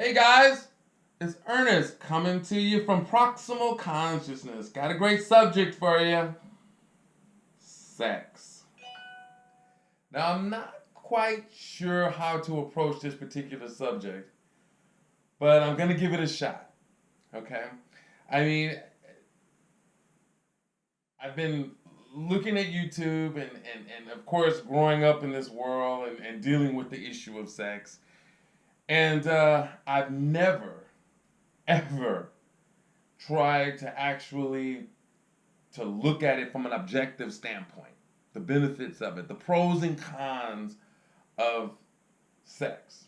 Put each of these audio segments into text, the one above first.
Hey guys, it's Ernest coming to you from Proximal Consciousness. Got a great subject for you: sex. Now, I'm not quite sure how to approach this particular subject, but I'm going to give it a shot, okay? I mean, I've been looking at YouTube and of course, growing up in this world and dealing with the issue of sex. And I've never, ever tried to actually to look at it from an objective standpoint, the benefits of it, the pros and cons of sex.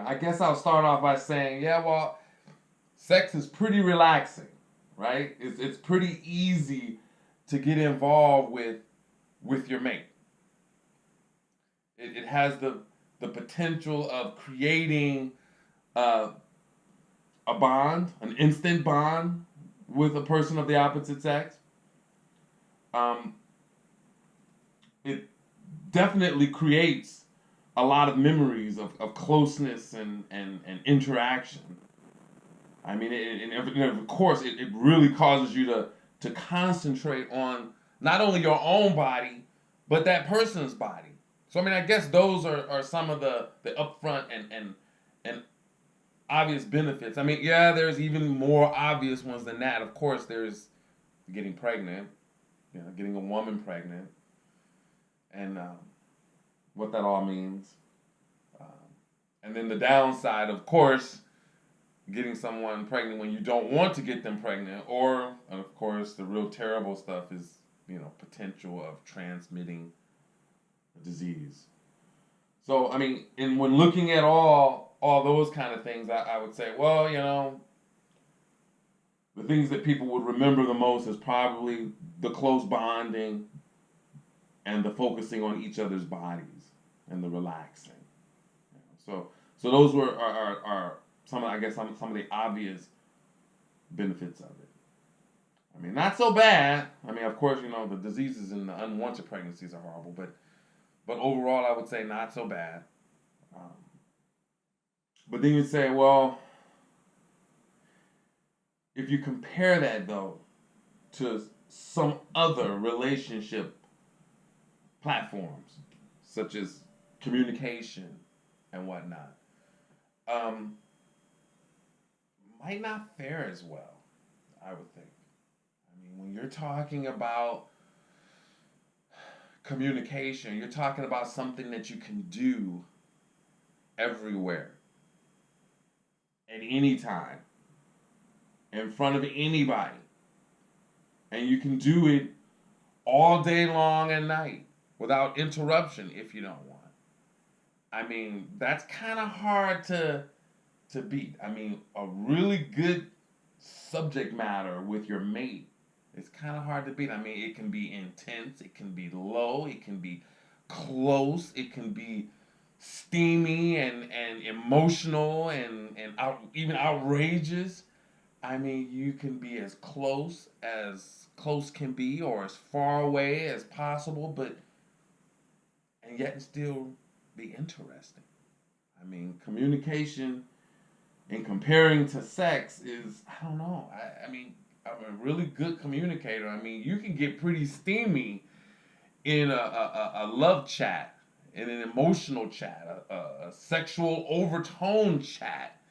I guess I'll start off by saying, yeah, well, sex is pretty relaxing, right? It's pretty easy to get involved with your mate. It has the potential of creating uh, a bond, an instant bond with a person of the opposite sex. Um, it definitely creates a lot of memories of closeness and interaction. I mean, and of course, it really causes you to concentrate on not only your own body, but that person's body. So, I mean, I guess those are some of the upfront and obvious benefits. I mean, yeah, there's even more obvious ones than that. Of course, there's getting pregnant, getting a woman pregnant, and what that all means. Um, and then the downside, of course, getting someone pregnant when you don't want to get them pregnant, or of course, the real terrible stuff is potential of transmitting a disease. So I mean, and when looking at all those kind of things, I would say, well, the things that people would remember the most is probably the close bonding and the focusing on each other's bodies and the relaxing. So those are some of, I guess, some of the obvious benefits of it. I mean, not so bad. I mean, of course, the diseases and the unwanted pregnancies are horrible, but overall, I would say not so bad. Um, but then you say, well, if you compare that though to some other relationship platforms, such as communication and whatnot, um, might not fare as well, I would think. I mean, when you're talking about communication, you're talking about something that you can do everywhere, at any time, in front of anybody. And you can do it all day long and night without interruption if you don't want. I mean, that's kind of hard to beat. I mean, a really good subject matter with your mate, it's kind of hard to beat. I mean, it can be intense, it can be low, it can be close, it can be steamy and emotional and even outrageous. I mean, you can be as close can be, or as far away as possible, but and yet still be interesting. I mean, communication and comparing to sex is, I don't know. I mean, I'm a really good communicator. I mean, you can get pretty steamy in a love chat, in an emotional chat, a sexual overtone chat.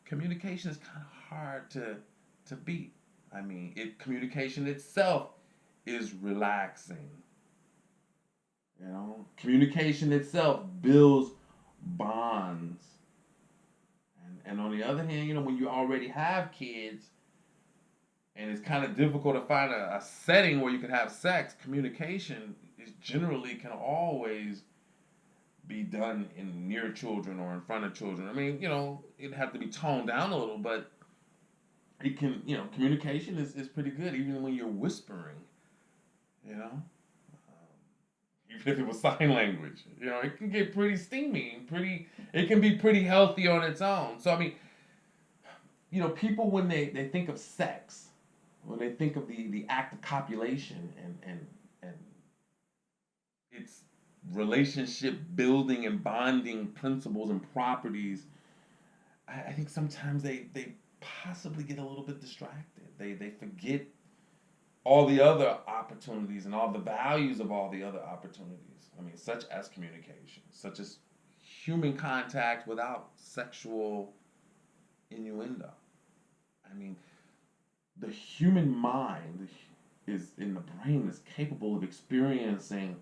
Communication is kind of hard to beat. I mean, communication itself is relaxing. Communication itself builds bonds. And on the other hand, when you already have kids and it's kind of difficult to find a setting where you can have sex, communication is generally can always be done in near children or in front of children. I mean, it'd have to be toned down a little, but it can, communication is pretty good even when you're whispering, you know? Even if it was sign language, it can get pretty steamy and it can be pretty healthy on its own. So, I mean, people when they think of sex, when they think of the act of copulation and its relationship building and bonding principles and properties, I think sometimes they possibly get a little bit distracted. They forget all the other opportunities and all the values of all the other opportunities. I mean, such as communication, such as human contact without sexual innuendo. I mean, the human mind is in the brain is capable of experiencing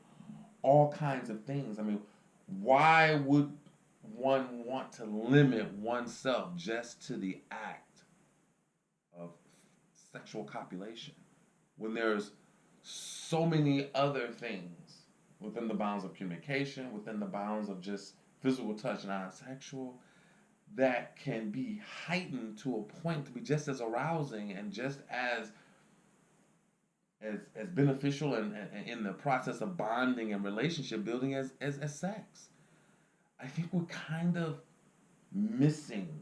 all kinds of things. I mean, why would one want to limit oneself just to the act of sexual copulation when there's so many other things within the bounds of communication, within the bounds of just physical touch, non-sexual, that can be heightened to a point to be just as arousing and just as beneficial and in the process of bonding and relationship building as sex. I think we're kind of missing,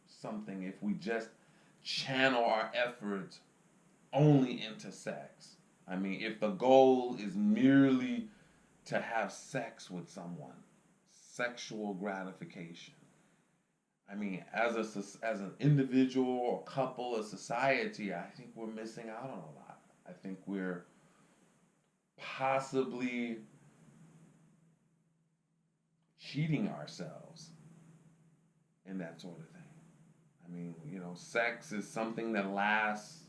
something if we just channel our efforts only into sex. I mean, if the goal is merely to have sex with someone, sexual gratification. I mean, as an individual or couple, a society, I think we're missing out on a lot. I think we're possibly cheating ourselves in that sort of thing. I mean, sex is something that lasts,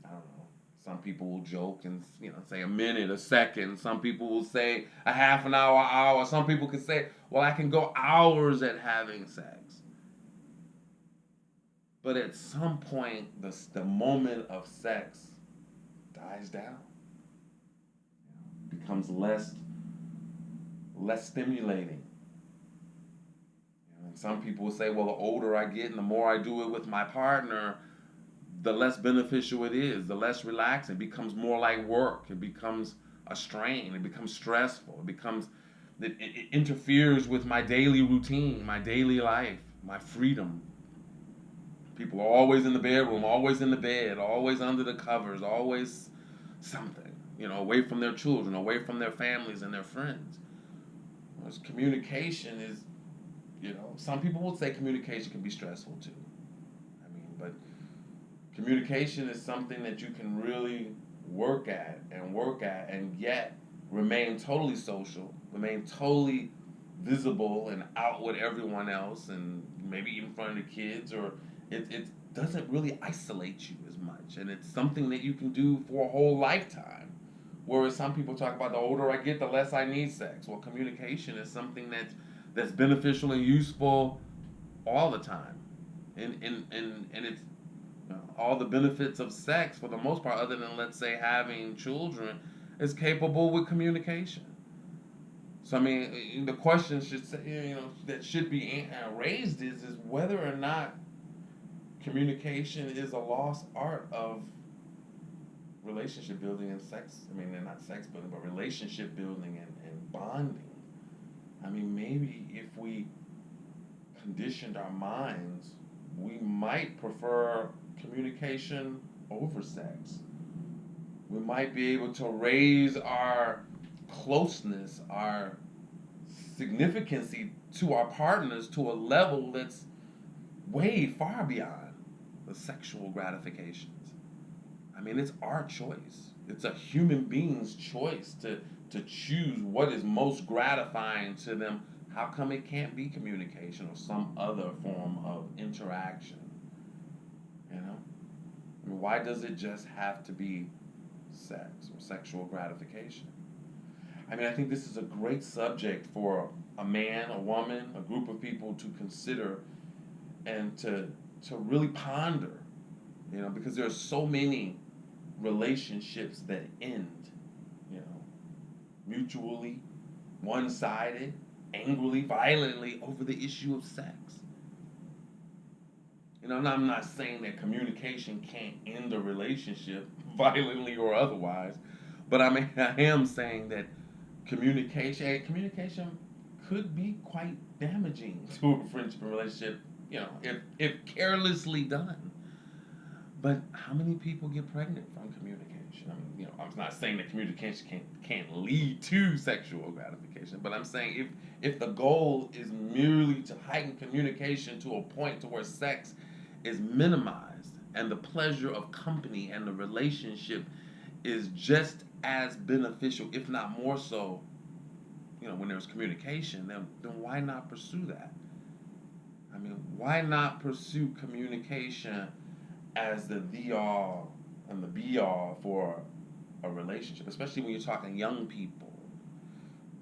I don't know. Some people will joke and say a minute, a second. Some people will say a half an hour, hour. Some people can say, well, I can go hours at having sex. But at some point, the moment of sex dies down, becomes less stimulating. And some people will say, well, the older I get and the more I do it with my partner, the less beneficial it is, the less relaxing. It becomes more like work. It becomes a strain. It becomes stressful. It interferes with my daily routine, my daily life, my freedom. People are always in the bedroom, always in the bed, always under the covers, always something, away from their children, away from their families and their friends. Whereas communication is, some people would say communication can be stressful too. I mean, but communication is something that you can really work at and yet remain totally social, remain totally visible and out with everyone else and maybe even in front of the kids, or it doesn't really isolate you as much, and it's something that you can do for a whole lifetime. Whereas some people talk about the older I get, the less I need sex. Well, communication is something that's beneficial and useful all the time, and it's all the benefits of sex for the most part, other than let's say having children, is capable with communication. So I mean, the question should say, that should be raised is whether or not communication is a lost art of relationship building and sex. I mean, not sex building, but relationship building and bonding. I mean, maybe if we conditioned our minds, we might prefer communication over sex. We might be able to raise our closeness, our significance to our partners to a level that's way far beyond the sexual gratifications. I mean, it's our choice. It's a human being's choice to choose what is most gratifying to them. How come it can't be communication or some other form of interaction? I mean, why does it just have to be sex or sexual gratification? I mean, I think this is a great subject for a man, a woman, a group of people to consider and to really ponder, because there are so many relationships that end, mutually, one-sided, angrily, violently over the issue of sex. And I'm not saying that communication can't end a relationship violently or otherwise, but I mean, I am saying that communication could be quite damaging to a friendship and relationship, if carelessly done. But how many people get pregnant from communication? gratification. I mean, I'm not saying that communication can't lead to sexual gratification, but I'm saying if the goal is merely to heighten communication to a point to where sex is minimized and the pleasure of company and the relationship is just as beneficial, if not more so, when there's communication, then why not pursue that? I mean, why not pursue communication as the all and the be all for a relationship, especially when you're talking young people,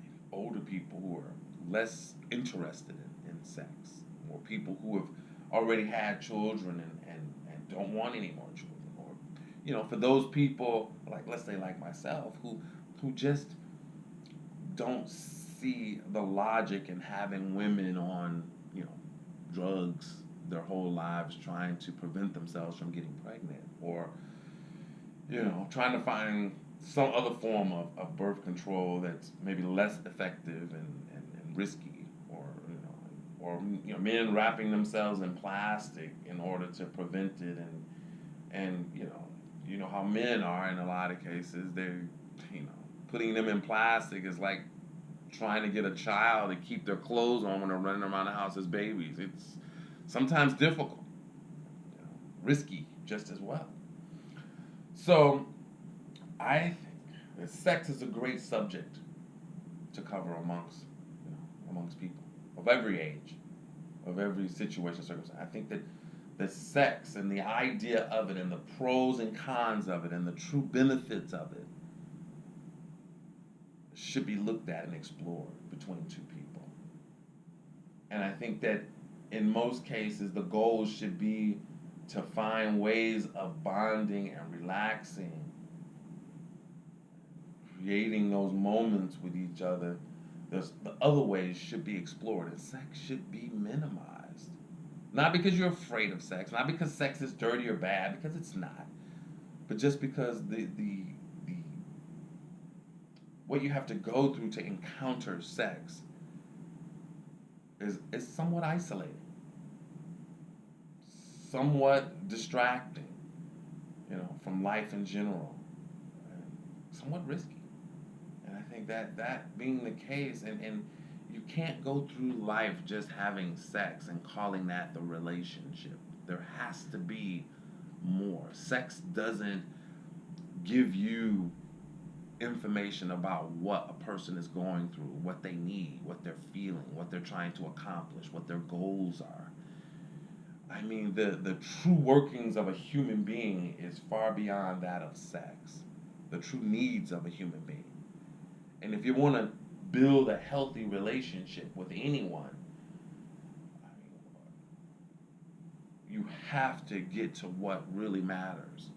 maybe older people who are less interested in sex, or people who have already had children and don't want any more children, or for those people, like, let's say, like myself, who just don't see the logic in having women on drugs their whole lives trying to prevent themselves from getting pregnant, or trying to find some other form of birth control that's maybe less effective and risky, or men wrapping themselves in plastic in order to prevent it, and how men are in a lot of cases. They're putting them in plastic is like trying to get a child to keep their clothes on when they're running around the house as babies. It's sometimes difficult, risky just as well. So I think that sex is a great subject to cover amongst people of every age, of every situation, circumstance. I think that the sex and the idea of it and the pros and cons of it and the true benefits of it should be looked at and explored between two people. And I think that in most cases, the goal should be to find ways of bonding and relaxing, creating those moments with each other. The other ways should be explored, and sex should be minimized. Not because you're afraid of sex, not because sex is dirty or bad, because it's not, but just because the what you have to go through to encounter sex is somewhat isolating, somewhat distracting, from life in general, and somewhat risky. And I think that being the case, and you can't go through life just having sex and calling that the relationship. There has to be more. Sex doesn't give you information about what a person is going through, what they need, what they're feeling, what they're trying to accomplish, what their goals are. I mean, the true workings of a human being is far beyond that of sex, the true needs of a human being. And if you want to build a healthy relationship with anyone, I mean, you have to get to what really matters.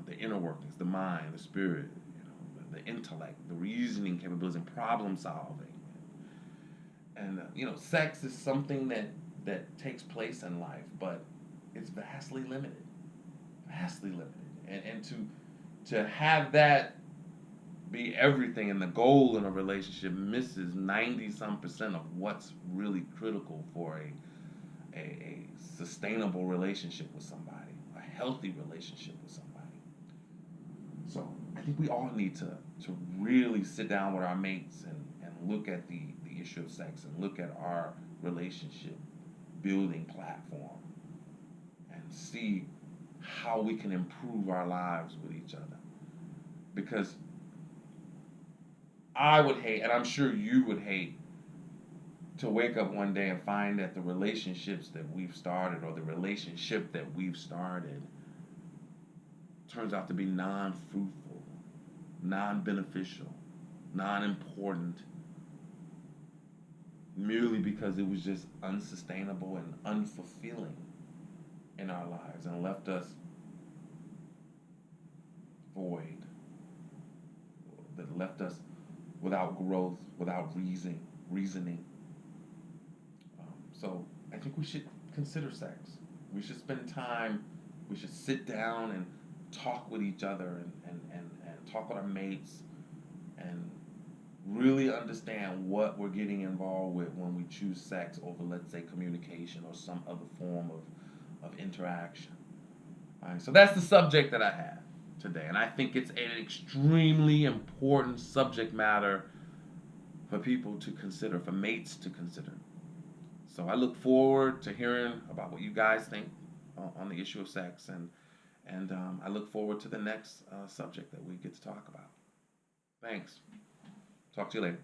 The inner workings, the mind, the spirit, the intellect, the reasoning capabilities, and problem solving. And sex is something that takes place in life, but it's vastly limited, and to have that be everything and the goal in a relationship misses 90% of what's really critical for a sustainable relationship with somebody, a healthy relationship with somebody. So I think we all need to really sit down with our mates and look at the issue of sex and look at our relationship building platform and see how we can improve our lives with each other. Because I would hate, and I'm sure you would hate, to wake up one day and find that the relationships that we've started, or the relationship that we've started, turns out to be non-fruitful, non-beneficial, non-important, merely because it was just unsustainable and unfulfilling in our lives and left us void, that left us without growth, without reasoning. So I think we should consider sex. We should spend time, we should sit down and talk with each other and talk with our mates and really understand what we're getting involved with when we choose sex over, let's say, communication or some other form of interaction. All right, so that's the subject that I have. today. And I think it's an extremely important subject matter for people to consider, for mates to consider. So I look forward to hearing about what you guys think on the issue of sex, and I look forward to the next subject that we get to talk about. Thanks. Talk to you later.